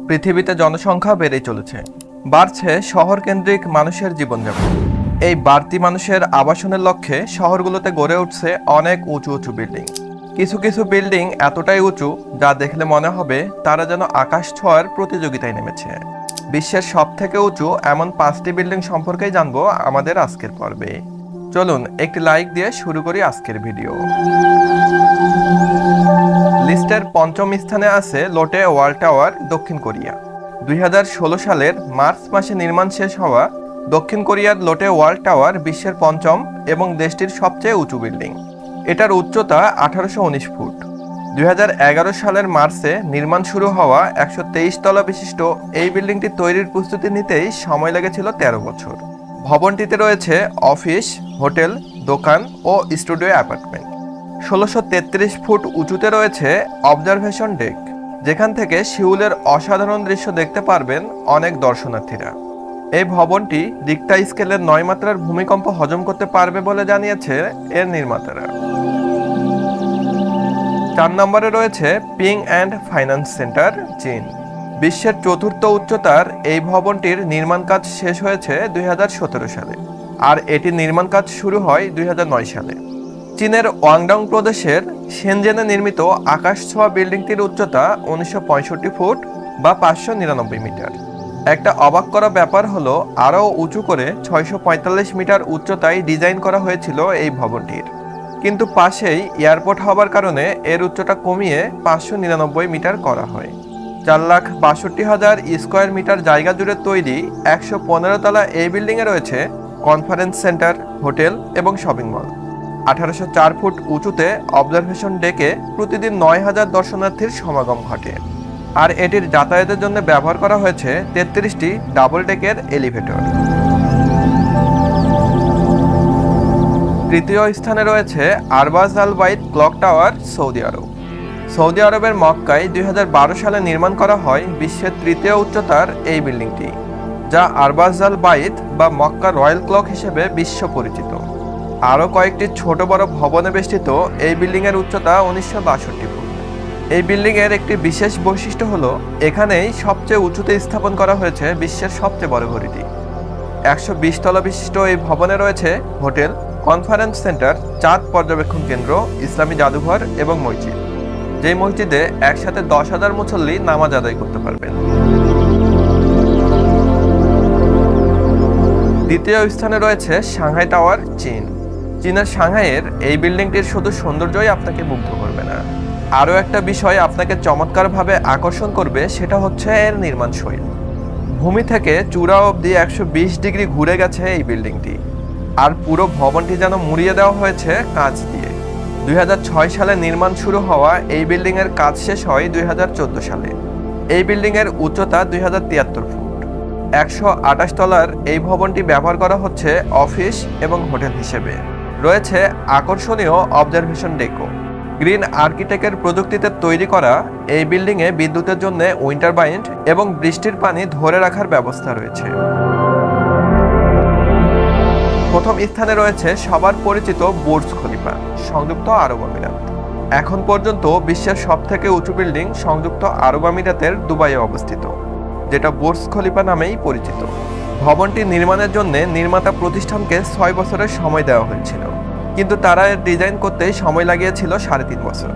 পৃথিবীতে জনসংখ্যা বেড়েই চলেছে, বাড়ছে শহর কেন্দ্রিক মানুষের জীবনযাপন। এই বাড়তি মানুষের আবাসনের লক্ষ্যে শহরগুলোতে গড়ে উঠছে অনেক উঁচু উঁচু বিল্ডিং। কিছু কিছু বিল্ডিং এতটাই উঁচু যা দেখলে মনে হবে তারা যেন আকাশ ছোঁয়ার প্রতিযোগিতায় নেমেছে। বিশ্বের সবথেকে উঁচু এমন 5টি বিল্ডিং সম্পর্কেই জানবো আমাদের আজকের পর্বে। চলুন একটি লাইক দিয়ে শুরু করি আজকের ভিডিও। লিস্টের 5ম স্থানে আছে লোটে ওয়ার্ল্ড টাওয়ার, দক্ষিণ কোরিয়া। 2016 সালের মার্চ মাসে নির্মাণ শেষ হওয়া দক্ষিণ কোরিয়ার লোটে ওয়ার্ল্ড টাওয়ার বিশ্বের 5ম এবং দেশটির সবচেয়ে উঁচু বিল্ডিং। এটার উচ্চতা 1819 ফুট। 2011 সালের মার্চে নির্মাণ শুরু হওয়া 123 তলা বিশিষ্ট এই বিল্ডিংটি তৈরির প্রস্তুতি নিতেই সময় লেগেছিল 13 বছর। ভবনটিতে রয়েছে অফিস, হোটেল, দোকান ও স্টুডিও অ্যাপার্টমেন্ট। 1633 ফুট উঁচুতে রয়েছে অবজারভেশন ডেক, যেখান থেকে সিউলের অসাধারণ দৃশ্য দেখতে পারবেন অনেক দর্শনার্থীরা। এই ভবনটি রিক্টার স্কেলের 9 মাত্রার ভূমিকম্প হজম করতে পারবে বলে জানিয়েছে এর নির্মাতারা। 4 নম্বরে রয়েছে পিং অ্যান্ড ফাইন্যান্স সেন্টার, চীন। বিশ্বের 4র্থ উচ্চতার এই ভবনটির নির্মাণ কাজ শেষ হয়েছে 2017 সালে, আর এটির নির্মাণ কাজ শুরু হয় 2009 সালে। চীনের ওয়াংডং প্রদেশের শেনজেনে নির্মিত আকাশ ছোঁয়া বিল্ডিংটির উচ্চতা 1965 ফুট বা 599 মিটার। একটা অবাক করা ব্যাপার হলো আরও উঁচু করে 645 মিটার উচ্চতায় ডিজাইন করা হয়েছিল এই ভবনটির, কিন্তু পাশেই এয়ারপোর্ট হওয়ার কারণে এর উচ্চতা কমিয়ে 599 মিটার করা হয়। 4,62,000 স্কোয়ার মিটার জায়গা জুড়ে তৈরি 115 তলা এই বিল্ডিংয়ে রয়েছে কনফারেন্স সেন্টার, হোটেল এবং শপিং মল। 1804 ফুট উঁচুতে অবজারভেশন ডেকে প্রতিদিন 9,000 দর্শনার্থীর সমাগম ঘটে, আর এটির যাতায়াতের জন্য ব্যবহার করা হয়েছে 33টি ডাবল ডেকের এলিভেটর। 3য় স্থানে রয়েছে আরবাজ আল বাইত ক্লক টাওয়ার, সৌদি আরব। সৌদি আরবের মক্কায় 2012 সালে নির্মাণ করা হয় বিশ্বের 3য় উচ্চতার এই বিল্ডিংটি, যা আরবাজ আল বাইত বা মক্কা রয়্যাল ক্লক হিসেবে বিশ্ব পরিচিত। আরও কয়েকটি ছোট বড় ভবনে বেষ্টিত এই বিল্ডিংয়ের উচ্চতা 1962 ফুট। এই বিল্ডিংয়ের একটি বিশেষ বৈশিষ্ট্য হলো এখানেই সবচেয়ে উঁচুতে স্থাপন করা হয়েছে বিশ্বের সবচেয়ে বড় ঘড়িটি। 120 তলা বিশিষ্ট এই ভবনে রয়েছে হোটেল, কনফারেন্স সেন্টার, চাঁদ পর্যবেক্ষণ কেন্দ্র, ইসলামী জাদুঘর এবং মসজিদ, যেই মসজিদে একসাথে 10,000 মুসল্লি নামাজ আদায় করতে পারবেন। 2য় স্থানে রয়েছে সাংহাই টাওয়ার, চীন। চীনের সাংহাইয়ের এই বিল্ডিংটির শুধু সৌন্দর্যই আপনাকে মুগ্ধ করবে না, আরও একটা বিষয় আপনাকে চমৎকারভাবে আকর্ষণ করবে, সেটা হচ্ছে এর নির্মাণ শৈলী। ভূমি থেকে চূড়া অবধি 120 ডিগ্রি ঘুরে গেছে এই বিল্ডিংটি, আর পুরো ভবনটি যেন মুড়িয়ে দেওয়া হয়েছে কাঁচ দিয়ে। 2006 সালে নির্মাণ শুরু হওয়া এই বিল্ডিংয়ের কাজ শেষ হয় 2014 সালে। এই বিল্ডিংয়ের উচ্চতা 2073 ফুট। 128 তলার এই ভবনটি ব্যবহার করা হচ্ছে অফিস এবং হোটেল হিসেবে। রয়েছে আকর্ষণীয় অবজারভেশন ডেকো। গ্রিন আর্কিটেক্টের প্রযুক্তিতে তৈরি করা এই বিল্ডিংয়ে বিদ্যুতের জন্য উইন্টার বাইন্ড এবং বৃষ্টির পানি ধরে রাখার ব্যবস্থা রয়েছে। 1ম স্থানে রয়েছে সবার পরিচিত বুর্জ খলিফা, সংযুক্ত আরব আমিরাত। এখন পর্যন্ত বিশ্বের সবথেকে উঁচু বিল্ডিং সংযুক্ত আরব আমিরাতের দুবাইয়ে অবস্থিত, যেটা বুর্জ খলিফা নামেই পরিচিত। ভবনটি নির্মাণের জন্য নির্মাতা প্রতিষ্ঠানকে 6 বছরের সময় দেওয়া হয়েছিল, কিন্তু তারা এর ডিজাইন করতেই সময় লাগিয়েছিল 3.5 বছর।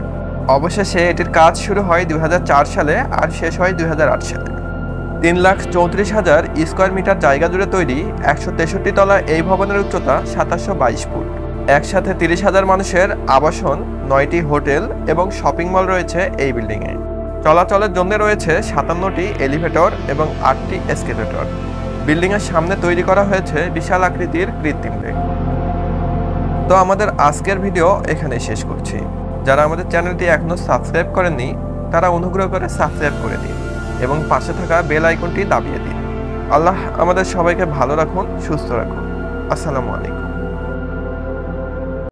অবশেষে এটির কাজ শুরু হয় 2004 সালে আর শেষ হয় 2008 সালে। 3,34,000 স্কোয়ার মিটার জায়গা জুড়ে তৈরি 163 তলা এই ভবনের উচ্চতা 2722 ফুট। একসাথে 30,000 মানুষের আবাসন, 9টি হোটেল এবং শপিং মল রয়েছে এই বিল্ডিংয়ে। চলাচলের জন্য রয়েছে 57টি এলিভেটর এবং 8টি এসকেলেটর। বিল্ডিংয়ের সামনে তৈরি করা হয়েছে বিশাল আকৃতির কৃত্রিম লেক। তো আমাদের আজকের ভিডিও এখানে শেষ করছি। যারা আমাদের চ্যানেলটি এখনো সাবস্ক্রাইব করেননি তারা অনুগ্রহ করে সাবস্ক্রাইব করে দিন এবং পাশে থাকা বেল আইকনটি দাবিয়ে দিন। আল্লাহ আমাদের সবাইকে ভালো রাখুন, সুস্থ রাখুন। আসসালামু আলাইকুম।